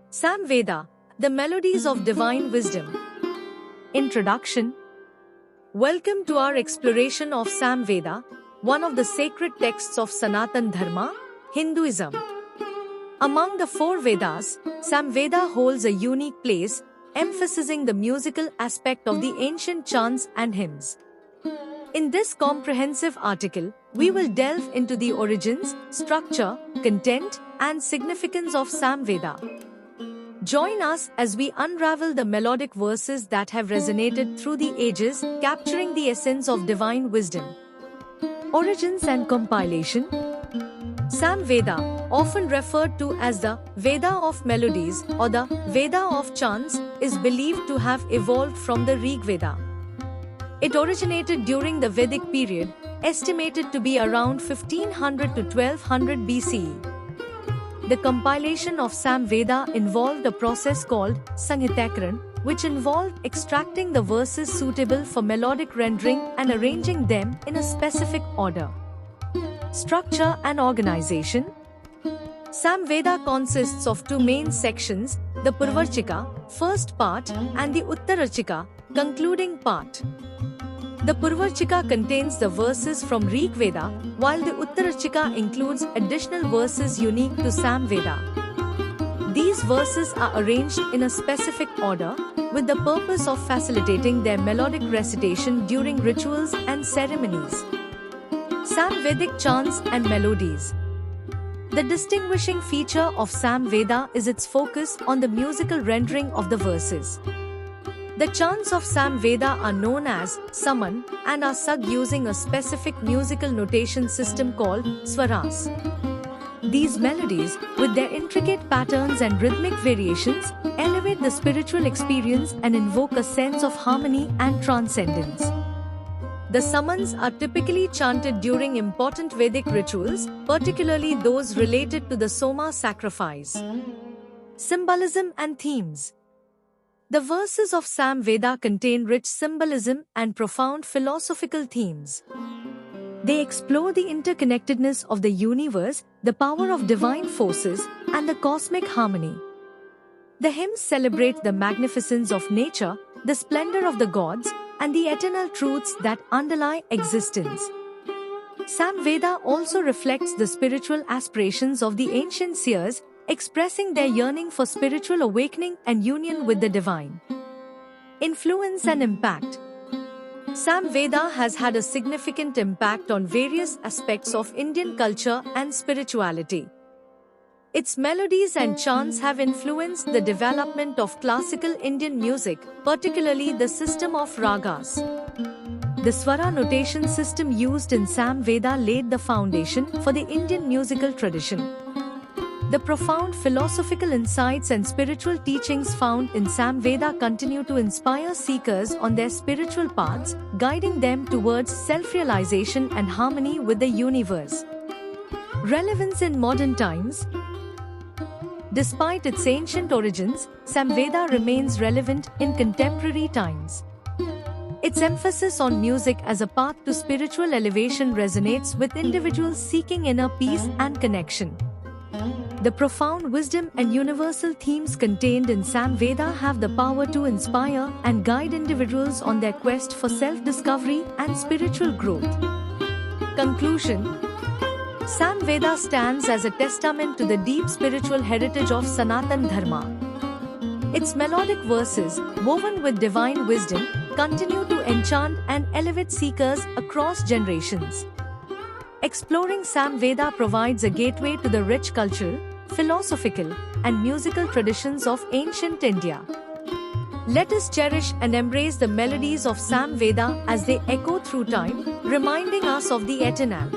Samveda, the melodies of divine wisdom. Introduction. Welcome to our exploration of Samveda, one of the sacred texts of Sanatan Dharma, Hinduism. Among the four Vedas, Samveda holds a unique place, emphasizing the musical aspect of the ancient chants and hymns. In this comprehensive article, we will delve into the origins, structure, content, and significance of Samveda. Join us as we unravel the melodic verses that have resonated through the ages, capturing the essence of divine wisdom. Origins and compilation. Samveda, often referred to as the Veda of Melodies or the Veda of Chants, is believed to have evolved from the Rig Veda. It originated during the Vedic period, estimated to be around 1500 to 1200 BCE. The compilation of Samveda involved a process called Sanghitaikaran, which involved extracting the verses suitable for melodic rendering and arranging them in a specific order. Structure and organization. Samveda consists of two main sections, the Purvarchika, first part, and the Uttararchika, concluding part. The Purvarchika contains the verses from Rig Veda, while the Uttararchika includes additional verses unique to Samveda. These verses are arranged in a specific order, with the purpose of facilitating their melodic recitation during rituals and ceremonies. Samvedic chants and melodies. The distinguishing feature of Samveda is its focus on the musical rendering of the verses. The chants of Samveda are known as Saman and are sung using a specific musical notation system called Swaras. These melodies, with their intricate patterns and rhythmic variations, elevate the spiritual experience and invoke a sense of harmony and transcendence. The Samans are typically chanted during important Vedic rituals, particularly those related to the Soma sacrifice. Symbolism and themes. The verses of Samveda contain rich symbolism and profound philosophical themes. They explore the interconnectedness of the universe, the power of divine forces, and the cosmic harmony. The hymns celebrate the magnificence of nature, the splendor of the gods, and the eternal truths that underlie existence. Samveda also reflects the spiritual aspirations of the ancient seers, expressing their yearning for spiritual awakening and union with the divine. Influence and impact. Samveda has had a significant impact on various aspects of Indian culture and spirituality. Its melodies and chants have influenced the development of classical Indian music, particularly the system of ragas. The Swara notation system used in Samveda laid the foundation for the Indian musical tradition. The profound philosophical insights and spiritual teachings found in Samveda continue to inspire seekers on their spiritual paths, guiding them towards self-realization and harmony with the universe. Relevance in modern times. Despite its ancient origins, Samveda remains relevant in contemporary times. Its emphasis on music as a path to spiritual elevation resonates with individuals seeking inner peace and connection. The profound wisdom and universal themes contained in Samveda have the power to inspire and guide individuals on their quest for self-discovery and spiritual growth. Conclusion. Samveda stands as a testament to the deep spiritual heritage of Sanatan Dharma. Its melodic verses, woven with divine wisdom, continue to enchant and elevate seekers across generations. Exploring Samveda provides a gateway to the rich cultural, philosophical, and musical traditions of ancient India. Let us cherish and embrace the melodies of Samveda as they echo through time, reminding us of the eternal,